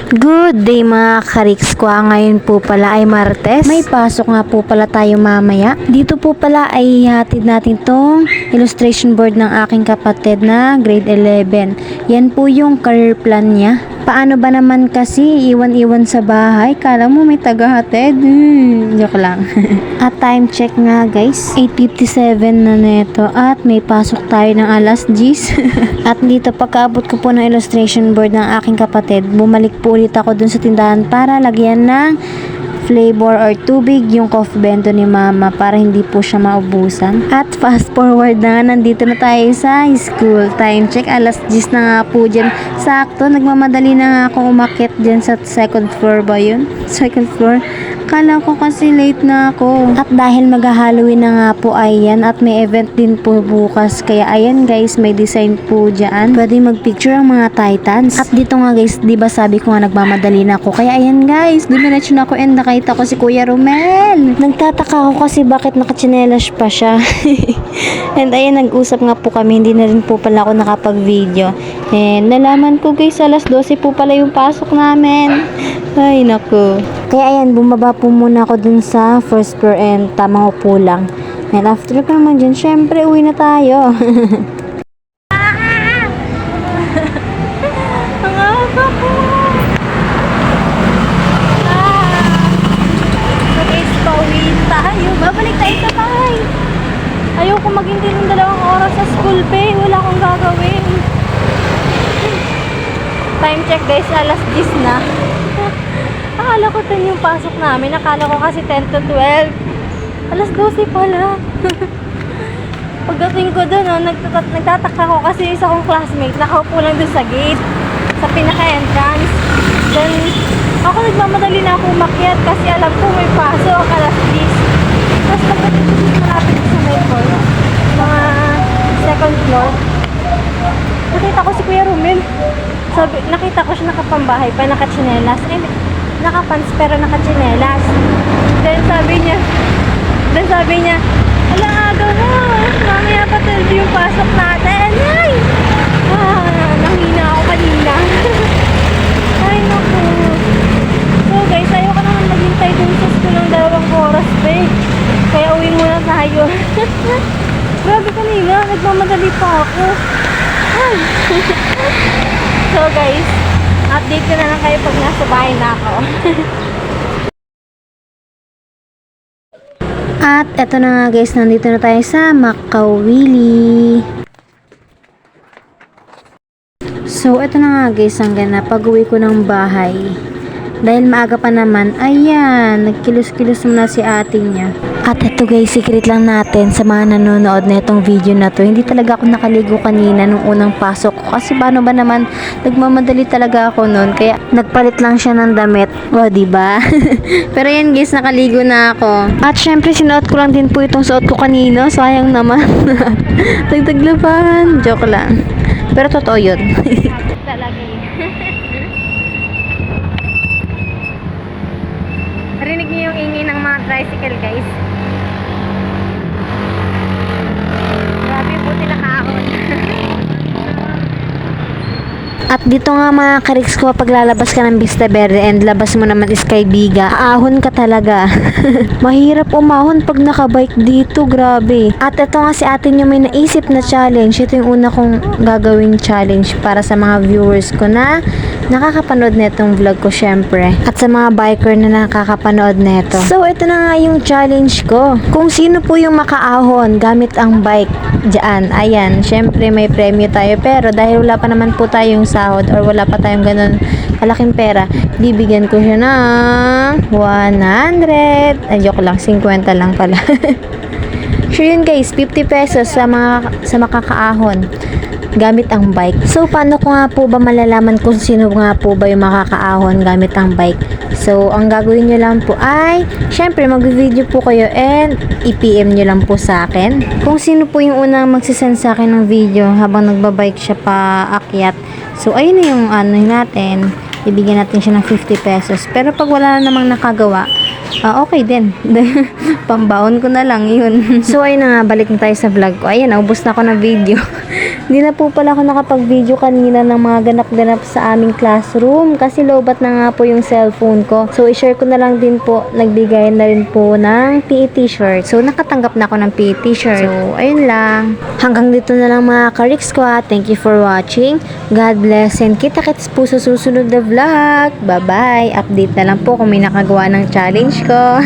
Good day mga kariks ko. Ngayon po pala ay Martes. May pasok nga po pala tayo mamaya. Dito po pala ay hatid natin tong illustration board ng aking kapatid na grade 11. Yan po yung career plan niya. Paano ba naman kasi iwan-iwan sa bahay? Kala mo may tagahatid? Joke lang. At time check nga guys, 8:57 na neto at may pasok tayo ng alas 10. At dito pagkaabot ko po ng illustration board ng aking kapatid, bumalik po ulit ako dun sa tindahan para lagyan ng flavor or tubig yung coffee bento ni mama para hindi po siya maubusan. At fast forward na, nandito na tayo sa school. Time check, alas 10 na nga po dyan. Sakto, nagmamadali na nga ako umakyat dyan sa second floor ba yun? Second floor. Kala ko kasi late na ako. At dahil mag-Halloween na nga po ayan at may event din po bukas. Kaya ayan guys, may design po dyan. Pwede mag-picture ang mga titans. At dito nga guys, diba sabi ko nga nagmamadali na ako. Kaya ayan guys, dumiretso na ako and nakita ko si Kuya Romel. Nagtataka ako kasi bakit nakachinelas pa siya. And ayan, nag-usap nga po kami. Hindi na rin po pala ako nakapag-video. And nalaman ko guys, alas 12 po pala yung pasok namin. Ay naku. Kaya ayan, bumaba po muna ako dun sa first floor and tamang upo lang. And after ko naman dyan, syempre uwi na tayo. Ang aga po. So guys, pauwi tayo. Babalik tayo sa bahay. Ayoko maghintay ng 2 oras sa school pay. Wala akong gagawin. Time check guys, alas 10 na. Akala ko 10 yung pasok namin. Akala ko kasi 10 to 12. Alas 12 pala. Pagdating ko doon, nagtataka ko kasi isa kong classmate nakaupo lang doon sa gate, sa pinaka-entrance. Then, ako nagmamadali na ako umakyat kasi alam ko may pasok alas 10. Tapos pagdating ko dito malapit sa may floor, mga second floor, nakita ko si Kuya Romel. Nakita ko siya nakapambahay pa, nakachinelas. Nakapants pero nakachinelas. Then sabi niya, ala aga na, mamaya pa 12 yung pasok natin. Ay! Nangina ako kanina. Ay naku. So guys, ayoko naman maghintay dun sa school ng 2 oras pa eh. Kaya uwi muna tayo. Grabe kanina, nagmamadali pa ako. Ay. So guys, update ko na lang kayo pag nasa bahay na ako. At eto na nga guys, nandito na tayo sa Makawili. So eto na nga guys, ang ganap pag-uwi ko ng bahay. Dahil maaga pa naman, ayan, nagkilos-kilos muna si ate niya. At ito guys, secret lang natin sa mga nanonood na itong video na to. Hindi talaga ako nakaligo kanina nung unang pasok ko. Kasi paano ba naman, nagmamadali talaga ako noon. Kaya nagpalit lang siya ng damit. O, diba? Pero yan guys, nakaligo na ako. At syempre, sinuot ko lang din po itong suot ko kanina. Sayang naman. Dagdaglaban. Joke lang. Pero totoo yun. Talaga yun. Narinig niyo yung ingay ng mga tricycle guys. Grabe, buti nakaahon. At dito nga mga kariks ko, pag lalabas ka ng Vista Verde and labas mo naman is Kaibiga, aahon ka talaga. Mahirap umahon pag nakabike dito, grabe. At ito nga si ate nyo may naisip na challenge. Ito yung una kong gagawing challenge para sa mga viewers ko na nakakapanood na itong vlog ko syempre. At sa mga biker na nakakapanood na ito. So ito na nga yung challenge ko. Kung sino po yung makaahon gamit ang bike dyan, ayan, syempre may premyo tayo. Pero dahil wala pa naman po tayong sahod or wala pa tayong ganun kalaking pera, bibigyan ko siya ng 100. Ay, joke lang, 50 lang pala. Sure yun guys, 50 pesos sa makakaahon gamit ang bike. So, paano ko nga po ba malalaman kung sino nga po ba yung makakaahon gamit ang bike? So, ang gagawin nyo lang po ay, syempre, mag-video po kayo and i-PM nyo lang po sa akin. Kung sino po yung unang magsisend sa akin ng video habang nagbabike siya pa akyat. So, ayun na yung ano natin. Ibigyan natin siya ng 50 pesos. Pero pag wala na namang nakagawa, Okay din. Pambaon ko na lang yun. So, ayun na nga, balik na tayo sa vlog ko. Ayan, naubos na ako ng video. Hindi na po pala ako nakapag-video kanina ng mga ganap-ganap sa aming classroom kasi lobat na nga po yung cellphone ko. So, i-share ko na lang din po. Nagbigay na rin po ng PE t-shirt. So, nakatanggap na ako ng PE t-shirt. So, ayun lang. Hanggang dito na lang mga ka-Rick Squad. Thank you for watching. God bless and kita-kits po sa susunod na vlog. Bye-bye. Update na lang po kung may nakagawa ng challenge ko.